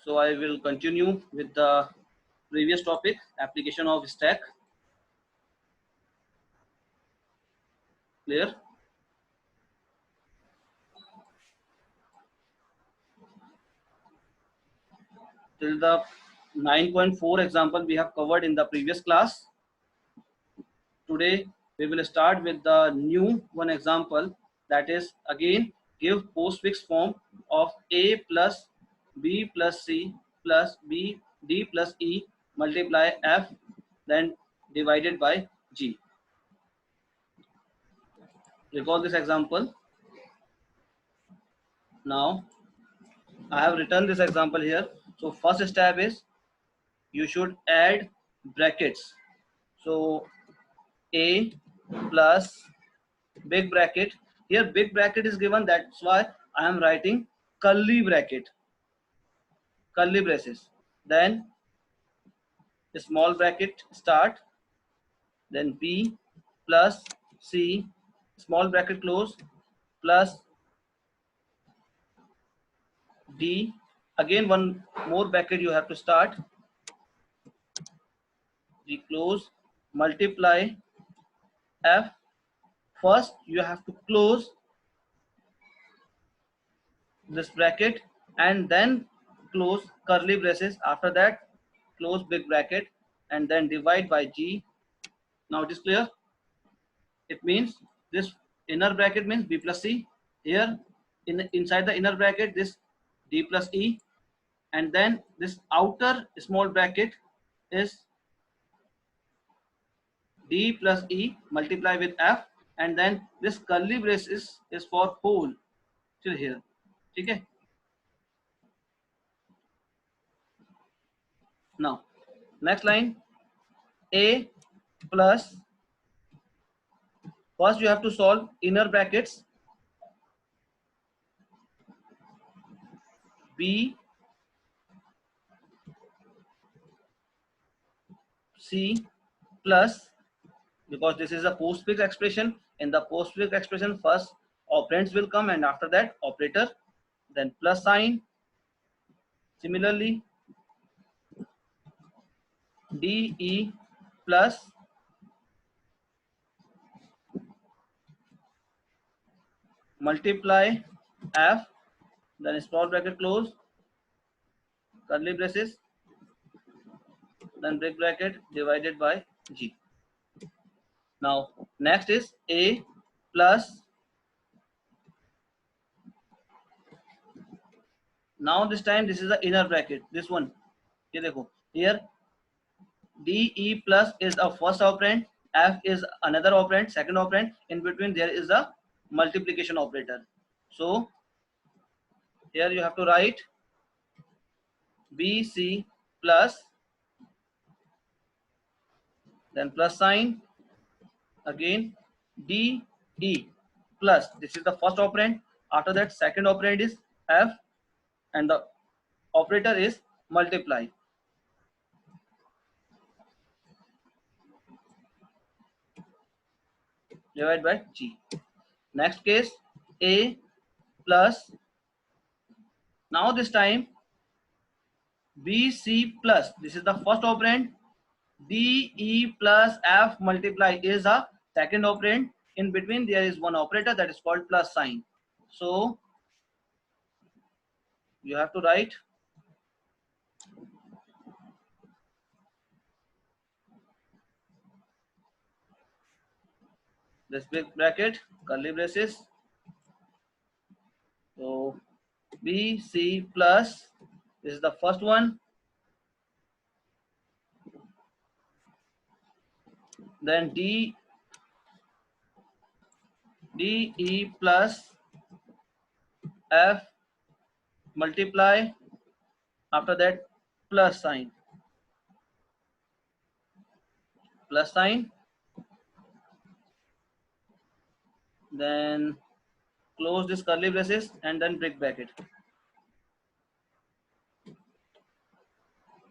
So I will continue with the previous topic, application of stack. Clear? Till the 9.4 example we have covered in the previous class. Today we will start with the new one example, that is again give postfix form of a plus b plus c plus b d plus e multiply f then divided by g. Recall this example. Now I have written this example here. So first step is you should add brackets. So a plus big bracket. Here big bracket is given, that's why I am writing curly bracket, curly braces. Then small bracket start, then b plus c small bracket close plus d, again one more bracket you have to start, d close multiply f. First you have to close this bracket and then close curly braces, after that close big bracket and then divide by g. Now it is clear. It means this inner bracket means b plus c, here inside the inner bracket this d plus e, and then this outer small bracket is d plus e multiply with f, and then this curly braces is for whole till here. Okay. Now next line, a plus, first you have to solve inner brackets, b c plus, because this is a postfix expression, in the postfix expression first operands will come and after that operator, then plus sign. Similarly de plus multiply f, then small bracket close curly braces, then big bracket divided by g. Now next is a plus, now this time this is the inner bracket, this one ये देखो, here de plus is a first operand, f is another operand, second operand, in between there is a multiplication operator. So here you have to write bc plus, then plus sign, again de plus, this is the first operand, after that second operand is f and the operator is multiply. Divided by g. Next case a plus, now this time bc plus, this is the first operand, de plus f multiply is a second operand, in between there is one operator that is called plus sign. So you have to write this big bracket curly braces, so bc plus, this is the first one, then de plus f multiply, after that plus sign, then close this curly braces and then big bracket.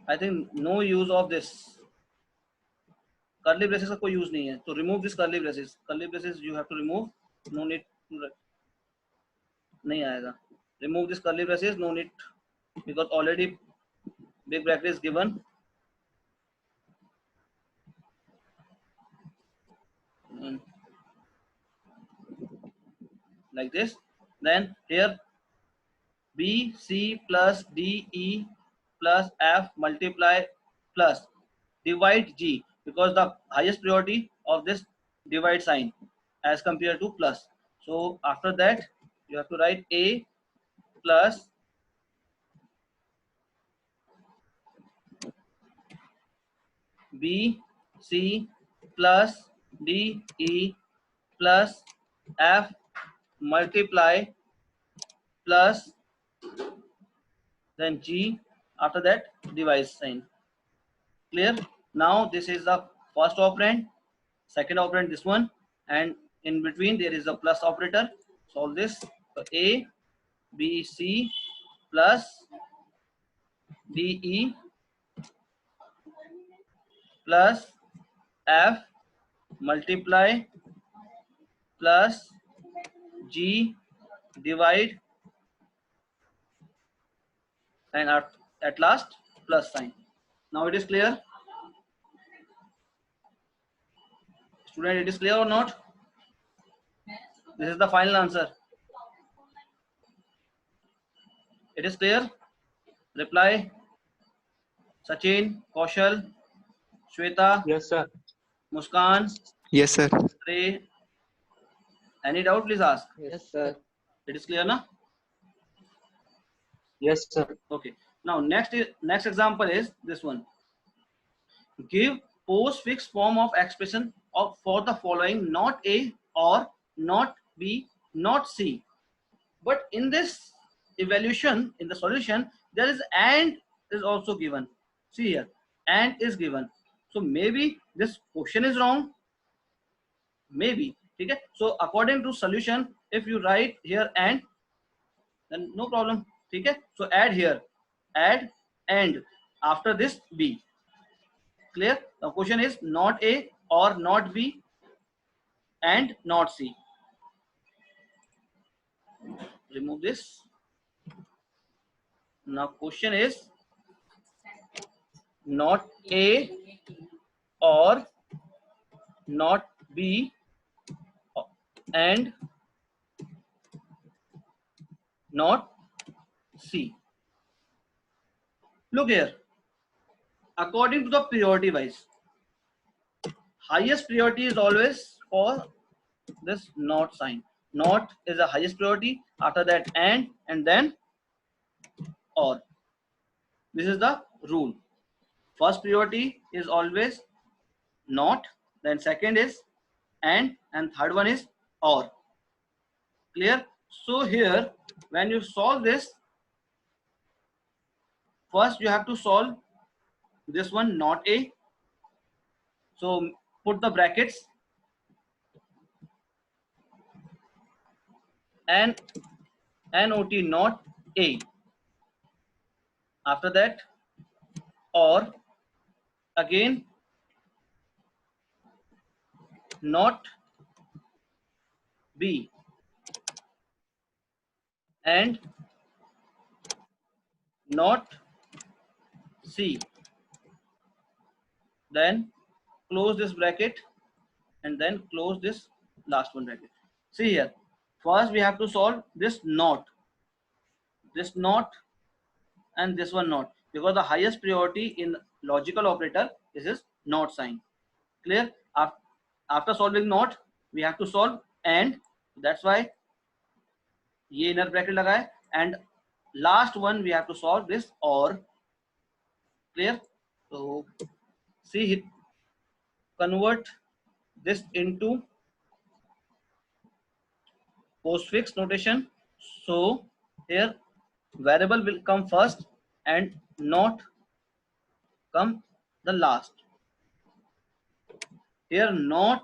I think no use of this curly braces का कोई use नहीं है, तो remove this curly braces you have to remove, no need to, नहीं आएगा, remove this curly braces, no need, because already big bracket is given like this. Then here B C plus D E plus F multiply plus divide G, because the highest priority of this divide sign as compared to plus. So after that you have to write A plus B C plus D E plus F multiply plus then G, after that divide sign. Clear? Now this is the first operand, second operand this one, and in between there is a plus operator. Solve this. So A B C plus D E plus F multiply plus G divide, and at last plus sign. Now it is clear? Student, it is clear or not? This is the final answer. It is clear? Reply. Sachin, Kaushal, Shweta, Yes, sir. Muskan, Yes, sir. Ray. Any doubt, please ask. Yes, sir. It is clear, na? Yes, sir. Okay. Now next example is this one. Give postfix form of expression of for the following: not A or not B, not C. But in this evaluation, in the solution, there is and is also given. See here, and is given. So maybe this question is wrong. Maybe. Okay. So according to solution, if you write here and, then no problem. Okay. So add here, add and after this B. Clear? The question is not A or not B and not C. Remove this. Now question is not A or not B and not C. Look here. According to the priority wise, highest priority is always for this not sign. Not is the highest priority. After that and then or. This is the rule. First priority is always not, then second is and third one is or. Clear? So here when you solve this, first you have to solve this one not A. So put the brackets and not not A. After that or again not B and not C. Then close this bracket and then close this last one bracket. See here, first we have to solve this not and this one not, because the highest priority in logical operator is this not sign. Clear? After solving not, we have to solve and, that's why ये inner bracket लगा है, and last one we have to solve this or. Clear? So see it, convert this into postfix notation. So here variable will come first and not come the last. Here not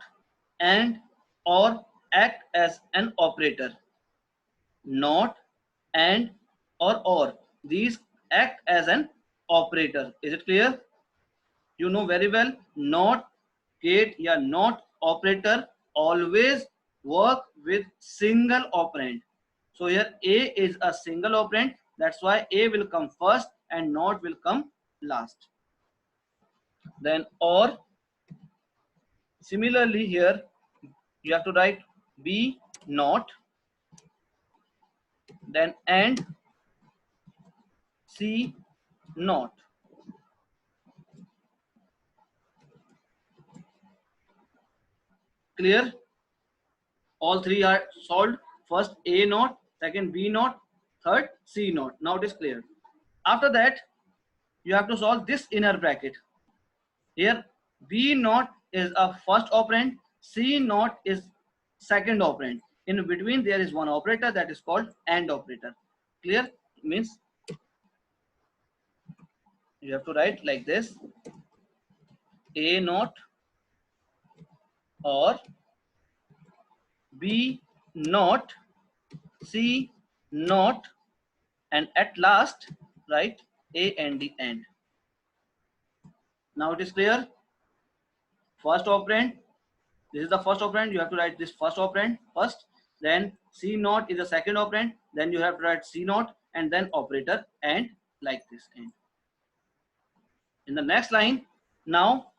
and or act as an operator. Not and or these act as an operator. Is it clear? You know very well, not gate या not operator always work with single operand. So here A is a single operand, that's why A will come first and not will come last. Then or, similarly here you have to write B not, then and C not. Clear? All three are solved. First A not, second B not, third C not. Now it is clear. After that, you have to solve this inner bracket. Here B not is a first operand, C not is second operand. In between there is one operator that is called AND operator. Clear? Means you have to write like this: A not or B not, C not, and at last write A and D AND. Now it is clear. First operand, this is the first operand, you have to write this first operand first, then C naught is the second operand, then you have to write C naught and then operator and like this. And in the next line, now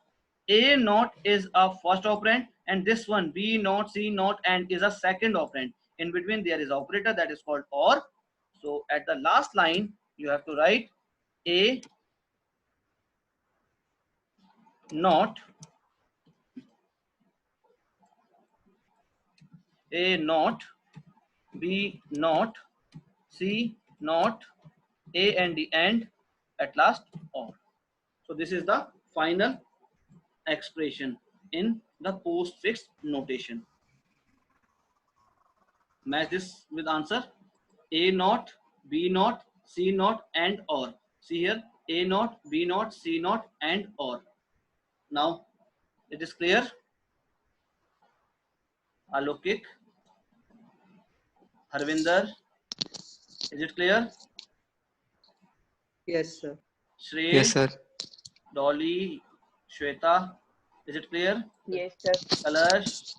A naught is a first operand and this one B naught, C naught and is a second operand. In between there is operator that is called OR. So at the last line you have to write A naught, A naught, B naught, C naught, A and D and at last OR. So this is the final expression in the postfix notation. Match this with answer: A naught, B naught, C naught and OR. See here, A naught, B naught, C naught and OR. Now it is clear. Alokik, Harvinder, is it clear? Yes, sir. Shrey, Yes, sir. Dolly, Shweta, is it clear? Yes, sir. Kalash,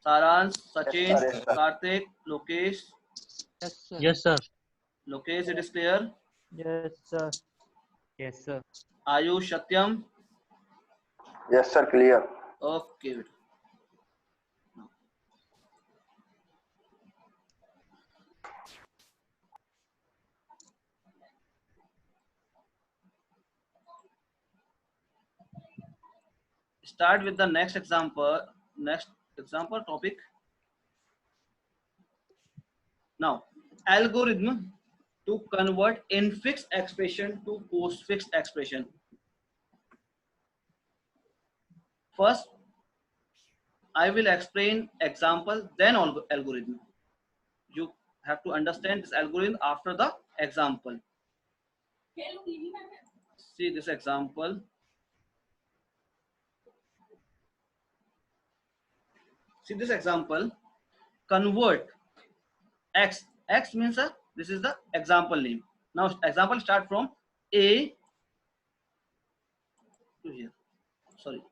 Saransh, Sachin, Karthik, Lokesh. Yes, sir. Yes, sir. Lokesh, it is clear. Yes, sir. Yes, sir. Ayush, Satyam. Yes, sir. Clear. Okay. Start with the next example. Next example topic. Now, algorithm to convert infix expression to postfix expression. First, I will explain example, then algorithm. You have to understand this algorithm after the example. See this example. See this example. Convert x. X means this is the example name. Now example start from A to here. Sorry.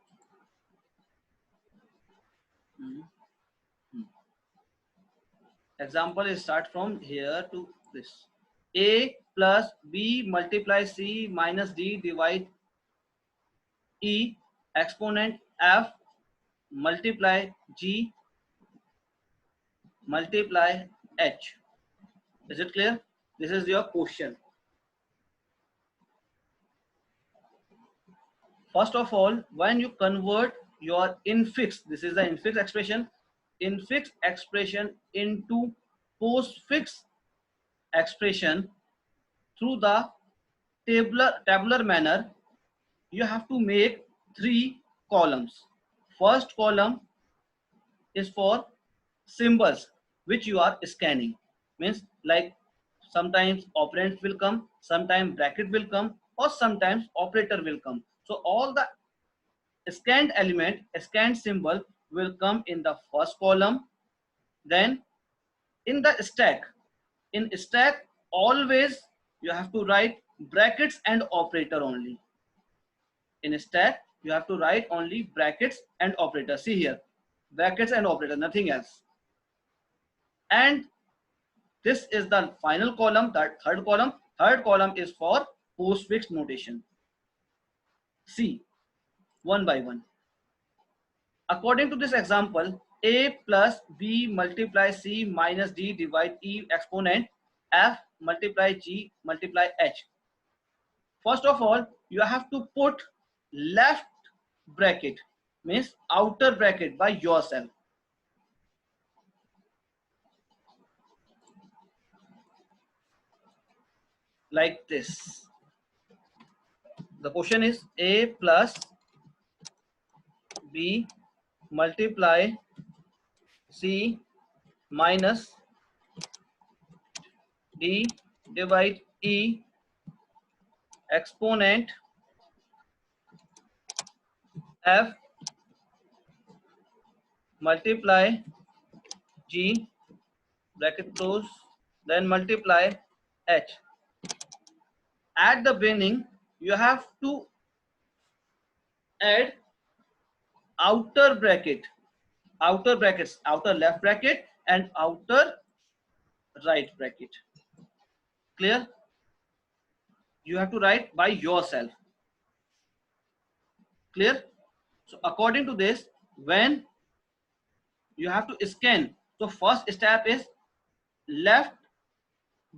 Example is start from here to this. A plus B multiply C minus D divide E exponent F multiply G multiply H. Is it clear? This is your question. First of all, when you convert your infix, this is the infix expression into postfix expression through the tabular manner, you have to make 3 columns. First column is for symbols which you are scanning. Means like sometimes operand will come, sometimes bracket will come, or sometimes operator will come. So all the scanned element, scanned symbol will come in the first column. Then in the stack, always you have to write brackets and operator only. In stack you have to write only brackets and operator. See here, brackets and operator, nothing else. And this is the final column, that third column. Third column is for postfix notation. C one by one. According to this example, A plus B multiply C minus D divide E exponent F multiply G multiply H. First of all, you have to put left bracket, means outer bracket by yourself. Like this. The question is A plus B multiply C minus D divide E exponent F multiply G bracket close, then multiply H. At the beginning, you have to add outer brackets, outer left bracket and outer right bracket. Clear? You have to write by yourself. Clear? So according to this, when you have to scan, so first step is left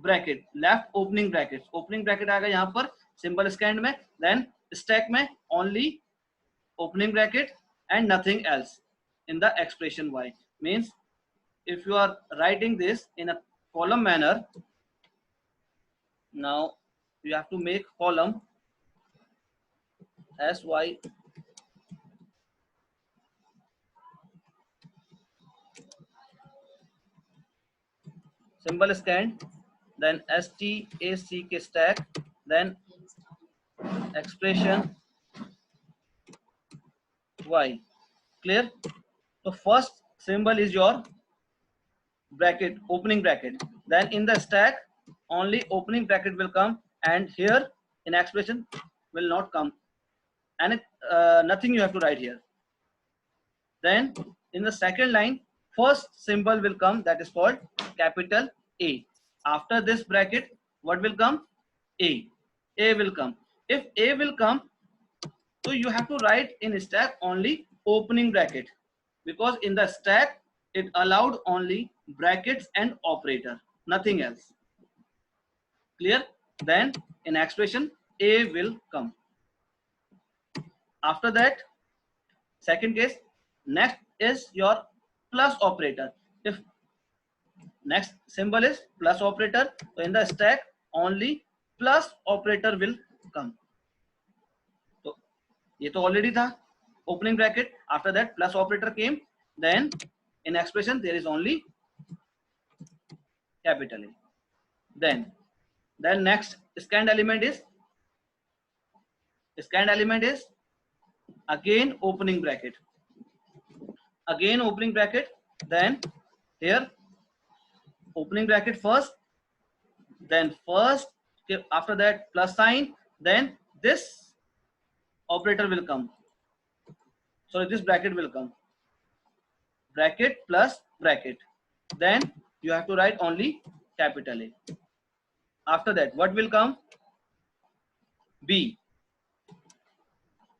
bracket, left opening bracket आएगा यहाँ पर simple scan में, then stack में only opening bracket and nothing else in the expression y. Means if you are writing this in a column manner, now you have to make column sy symbol scan, then stack stack, then expression y. Clear? So first symbol is your bracket, opening bracket, then in the stack only opening bracket will come, and here in expression will not come, and nothing you have to write here. Then in the second line, first symbol will come, that is called capital A. After this bracket, what will come? A will come. If A will come, so you have to write in stack only opening bracket, because in the stack it allowed only brackets and operator, nothing else. Clear? Then in expression A will come. After that, second case, next is your plus operator. If next symbol is plus operator, so in the stack only plus operator will come. So ये तो already था opening bracket. After that plus operator came, then in expression there is only capital A. Then next scanned element is again opening bracket, then here opening bracket first, then after that plus sign, then this operator will come, sorry, this bracket will come, bracket plus bracket, then you have to write only capital A. After that what will come? B.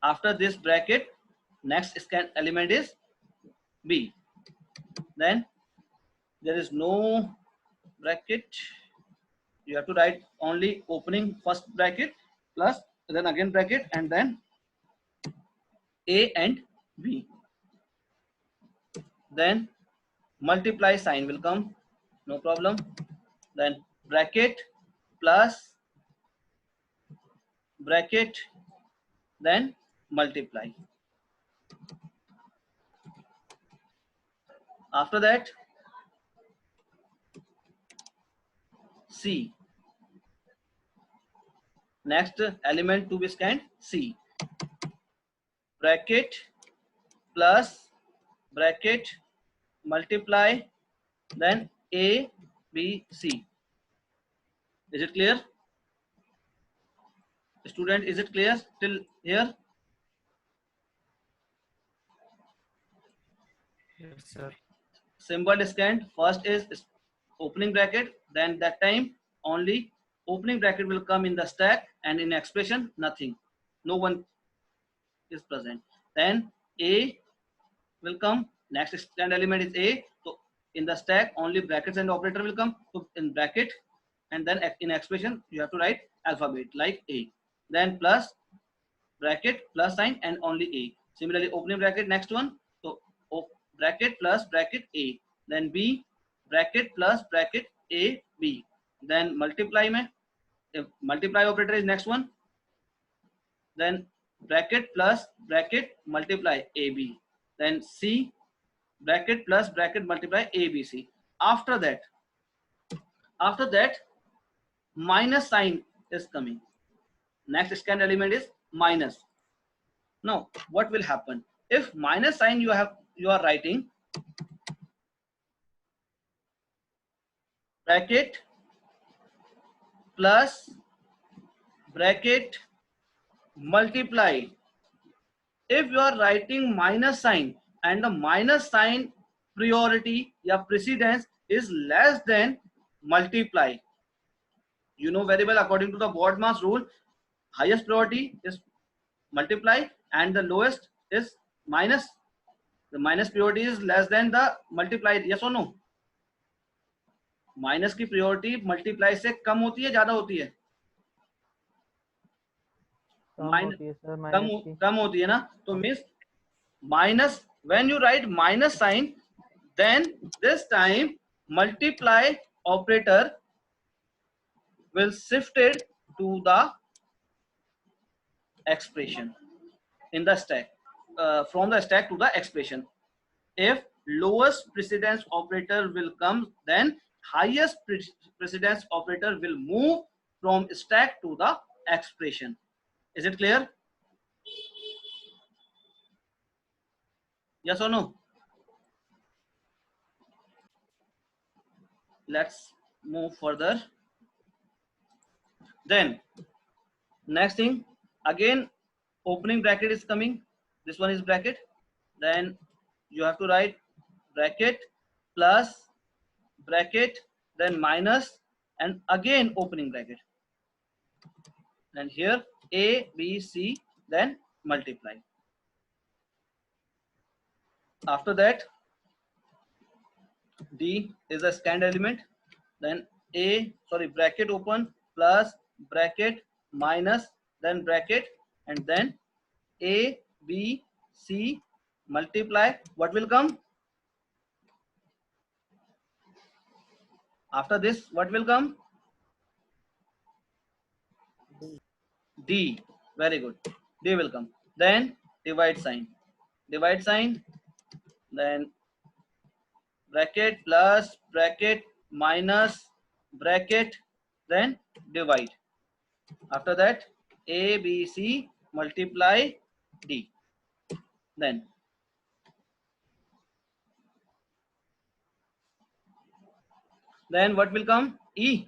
After this bracket, next scan element is B. Then there is no bracket, you have to write only opening first bracket plus, then again bracket, and then A and B. Then multiply sign will come, no problem, then bracket plus bracket, then multiply. After that C, next element to be scanned, C, bracket plus bracket multiply, then A, B, C. Is it clear? Student, is it clear till here? Yes, sir. Symbol scanned, first is opening bracket, then that time only opening bracket will come in the stack, and in expression nothing, no one is present. Then A will come. Next stand element is A. So in the stack only brackets and operator will come. So in bracket, and then in expression you have to write alphabet like A. Then plus bracket plus sign and only A. Similarly opening bracket next one. So bracket plus bracket A. Then B bracket plus bracket A B. Then multiply में if multiply operator is next one. Then bracket plus bracket multiply AB. Then C bracket plus bracket multiply ABC. After that minus sign is coming. Next scan element is minus. Now what will happen if minus sign you are writing bracket plus bracket multiply. If you are writing minus sign and the minus sign priority या precedence is less than multiply, you know very well according to the Bodmas rule, highest priority is multiply and the lowest is minus. The minus priority is less than the multiply. Yes or no? Minus की priority multiply से कम होती है ज्यादा होती है? कम होती है ना. तो means minus, when you write minus sign, then this time multiply operator will shifted to the expression in the stack, from the stack to the expression. If lowest precedence operator will come, then highest precedence operator will move from stack to the expression. Is it clear? Yes or no? Let's move further. Then next thing, again opening bracket is coming. This one is bracket. Then you have to write bracket plus bracket, then minus, and again opening bracket. And here A, B, C, then multiply. After that, D is a scanned element. Then bracket open plus bracket minus, then bracket, and then A, B, C, multiply. What will come? After this, what will come? D. Very good. D will come. Then divide sign. Divide sign. Then bracket plus bracket minus bracket, then divide. After that, A, B, C, multiply D. Then what will come? E.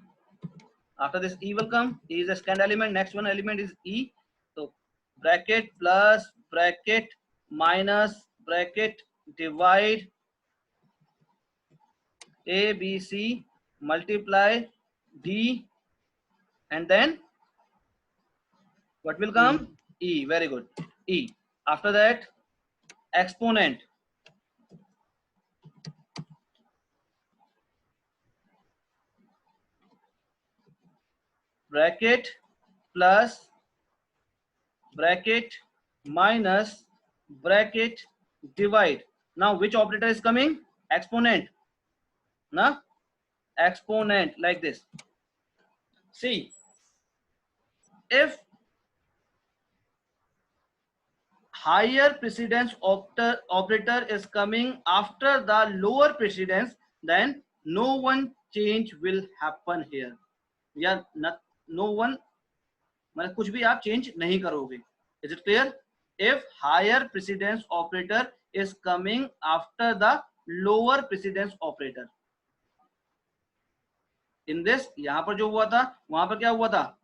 After this, E will come. E is a scanned element. Next one element is E. So bracket plus bracket minus bracket divide A, B, C, multiply D, and then what will come? E. Very good. E. After that, exponent. Bracket plus bracket minus bracket divide. Now which operator is coming? Exponent. Na? Exponent, like this. See, if higher precedence operator is coming after the lower precedence, then no one change will happen here. या no one, मतलब कुछ भी आप change नहीं करोगे. Is it clear? If higher precedence operator is coming after the lower precedence operator. In this, यहां पर जो हुआ था, वहां पर क्या हुआ था?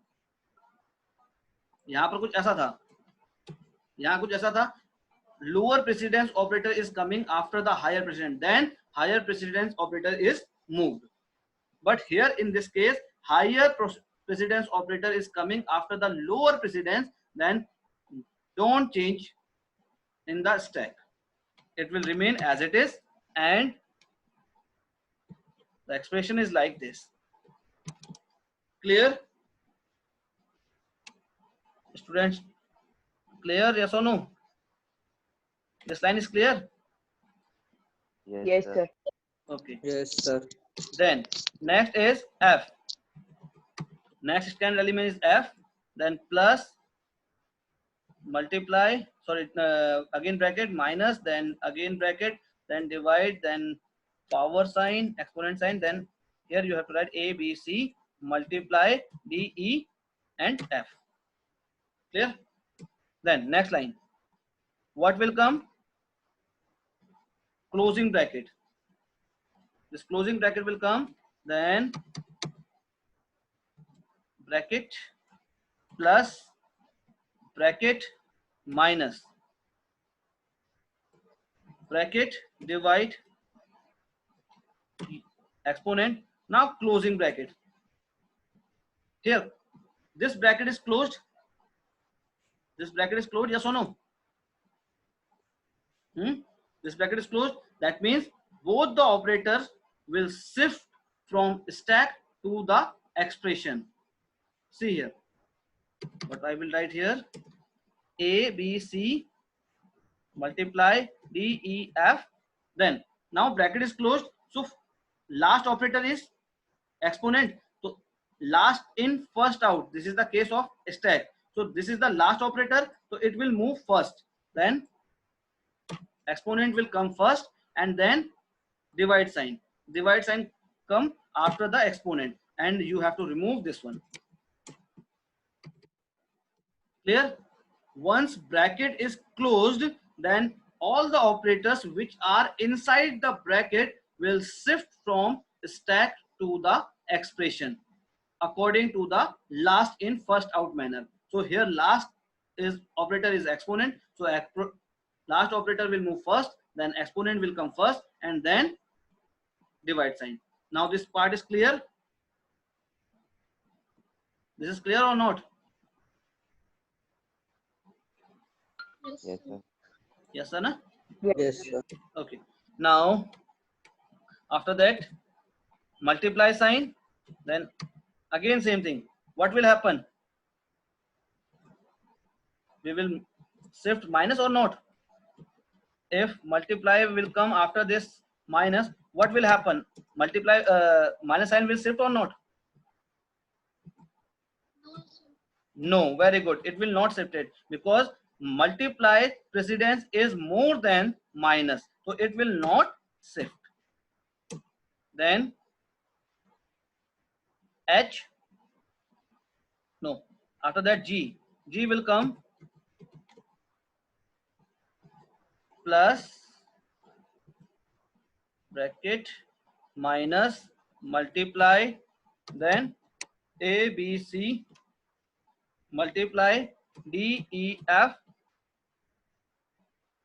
यहां पर कुछ ऐसा था, यहां कुछ ऐसा था. Lower precedence operator is coming after the higher precedence, then higher precedence operator is moved. But here in this case, higher precedence operator is coming after the lower precedence, then don't change in the stack. It will remain as it is, and the expression is like this. Clear? Students, clear? Yes or no? This line is clear? Yes, sir. Okay. Yes, sir. Then next is F. Next standard element is F. Then plus, multiply, sorry, again bracket, minus, then again bracket, then divide, then power sign, exponent sign. Then here you have to write A, B, C, multiply D, E, and F. Clear? Then next line. What will come? Closing bracket. This closing bracket will come. Then bracket plus bracket minus bracket divide exponent. Now closing bracket. Here this bracket is closed. This bracket is closed, yes or no? This bracket is closed. That means both the operators will shift from stack to the expression. See here what I will write here. A, B, C, multiply D, E, F. Then now bracket is closed, so last operator is exponent. So last in, first out. This is the case of stack. So this is the last operator, so it will move first. Then exponent will come first, and then divide sign. Divide sign come after the exponent, and you have to remove this one. Clear? Once bracket is closed, then all the operators which are inside the bracket will shift from stack to the expression according to the last in, first out manner. So here last is operator is exponent, so last operator will move first, then exponent will come first, and then divide sign. Now this part is clear? This is clear or not? Yes, sir. Yes or no? Yes, sir. Okay. Now after that, multiply sign, then again same thing. What will happen? We will shift minus or not? If multiply will come after this minus, what will happen? Multiply, minus sign will shift or not? No, very good. It will not shift it, because multiply precedence is more than minus, so it will not shift. Then H, no, after that G will come, plus bracket minus multiply, then A, B, C, multiply D, E, F,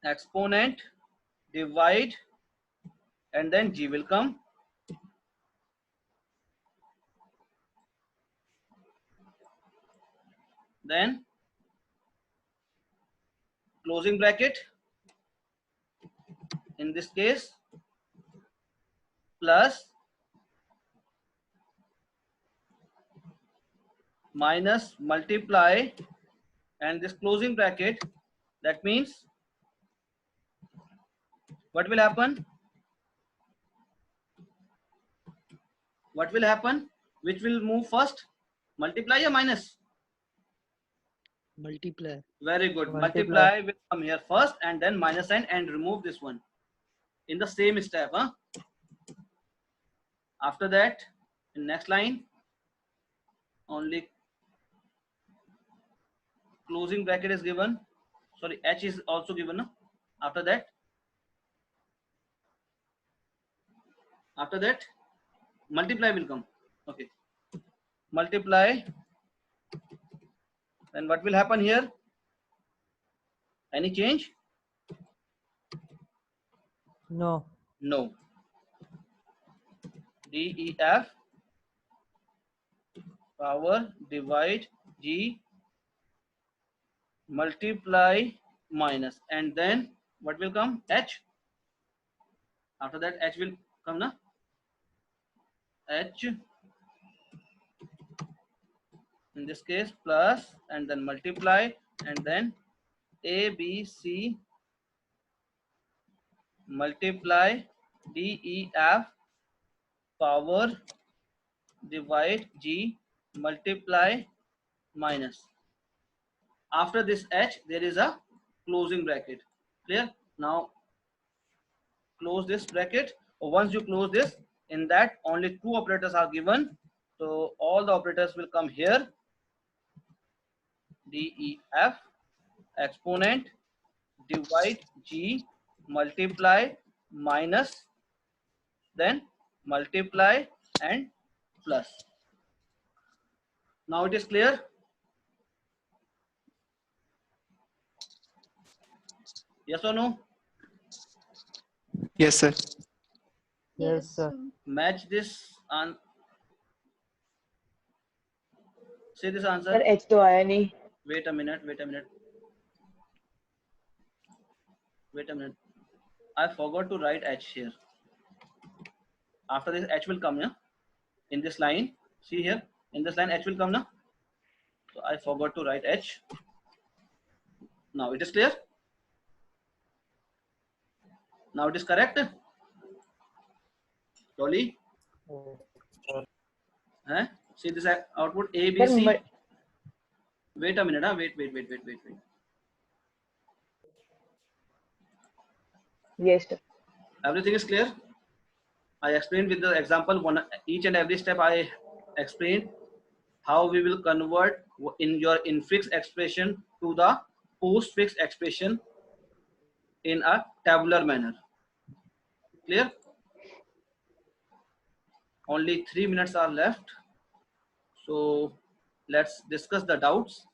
exponent, divide, and then G will come. Then closing bracket, in this case, plus minus multiply, and this closing bracket, that means what will happen? What will happen? Which will move first? Multiply or minus? Multiply. Very good. Multiply. Multiply will come here first, and then minus sign, and remove this one in the same step. After that, in next line, only closing bracket is given. Sorry, H is also given. After that, multiply will come. Okay, multiply. Then what will happen here? Any change? No. No. D, E, F, power, divide, G, multiply minus, and then what will come? H. After that H will come, na? H in this case plus, and then multiply, and then A B C multiply D E F power divide G multiply minus. After this H there is a closing bracket. Clear? Now close this bracket. Once you close this, in that only two operators are given, so all the operators will come here. DEF exponent divide G multiply minus, then multiply and plus. Now it is clear? Yes or no? Yes, sir. Yes, sir. Match this and say this sir answer. H तो आया नहीं. Wait a minute. Wait a minute. Wait a minute. I forgot to write H here. After this H will come, yeah? In this line. See here. In this line H will come, na? So I forgot to write H. Now it is clear. Now it is correct. Dolly. Huh? See this output A, B, sir C. म- Wait a minute. Huh? Wait. yes sir. Everything is clear. I explained with the example one. Each and every step I explained how we will convert in your infix expression to the postfix expression in a tabular manner. Clear? Only 3 minutes are left. So let's discuss the doubts.